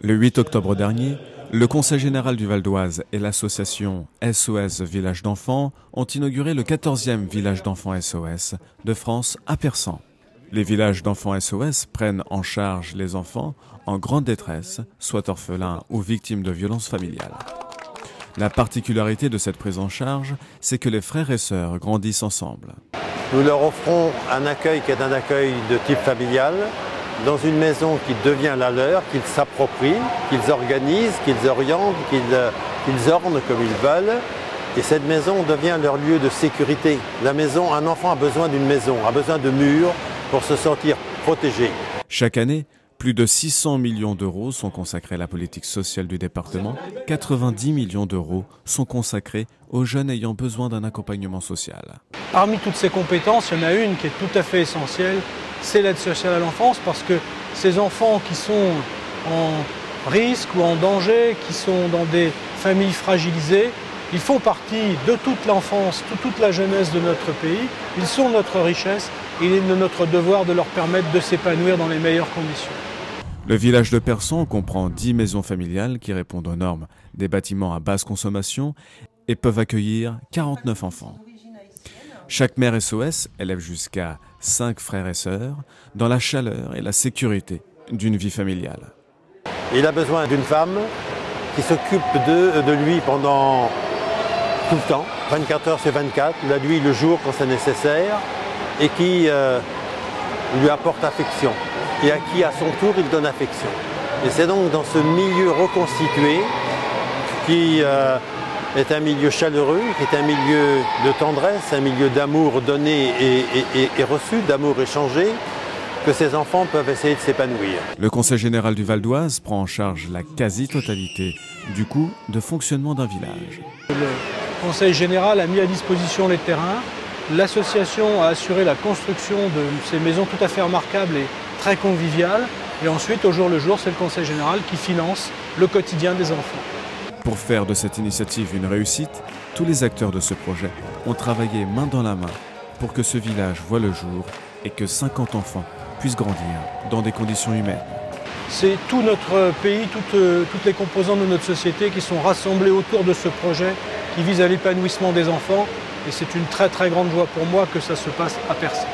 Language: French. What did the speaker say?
Le 8 octobre dernier, le Conseil général du Val d'Oise et l'association SOS Village d'enfants ont inauguré le 14e village d'enfants SOS de France à Persan. Les villages d'enfants SOS prennent en charge les enfants en grande détresse, soit orphelins ou victimes de violences familiales. La particularité de cette prise en charge, c'est que les frères et sœurs grandissent ensemble. Nous leur offrons un accueil qui est un accueil de type familial, dans une maison qui devient la leur, qu'ils s'approprient, qu'ils organisent, qu'ils orientent, qu'ils ornent comme ils veulent. Et cette maison devient leur lieu de sécurité. La maison, un enfant a besoin d'une maison, a besoin de murs pour se sentir protégé. Chaque année, plus de 600 millions d'euros sont consacrés à la politique sociale du département. 90 millions d'euros sont consacrés aux jeunes ayant besoin d'un accompagnement social. Parmi toutes ces compétences, il y en a une qui est tout à fait essentielle, c'est l'aide sociale à l'enfance, parce que ces enfants qui sont en risque ou en danger, qui sont dans des familles fragilisées, ils font partie de toute l'enfance, de toute la jeunesse de notre pays. Ils sont notre richesse et il est de notre devoir de leur permettre de s'épanouir dans les meilleures conditions. Le village de Persan comprend 10 maisons familiales qui répondent aux normes des bâtiments à basse consommation et peuvent accueillir 49 enfants. Chaque mère SOS élève jusqu'à 5 frères et sœurs dans la chaleur et la sécurité d'une vie familiale. Il a besoin d'une femme qui s'occupe de lui pendant tout le temps, 24 heures sur 24, la nuit, le jour quand c'est nécessaire, et qui lui apporte affection, et à qui à son tour il donne affection. Et c'est donc dans ce milieu reconstitué qui est un milieu chaleureux, qui est un milieu de tendresse, un milieu d'amour donné et reçu, d'amour échangé, que ces enfants peuvent essayer de s'épanouir. Le Conseil général du Val d'Oise prend en charge la quasi-totalité du coût de fonctionnement d'un village. Le Conseil général a mis à disposition les terrains. L'association a assuré la construction de ces maisons tout à fait remarquables et très conviviales. Et ensuite, au jour le jour, c'est le Conseil général qui finance le quotidien des enfants. Pour faire de cette initiative une réussite, tous les acteurs de ce projet ont travaillé main dans la main pour que ce village voie le jour et que 50 enfants puissent grandir dans des conditions humaines. C'est tout notre pays, toutes les composantes de notre société qui sont rassemblées autour de ce projet qui vise à l'épanouissement des enfants. Et c'est une très très grande joie pour moi que ça se passe à Persan.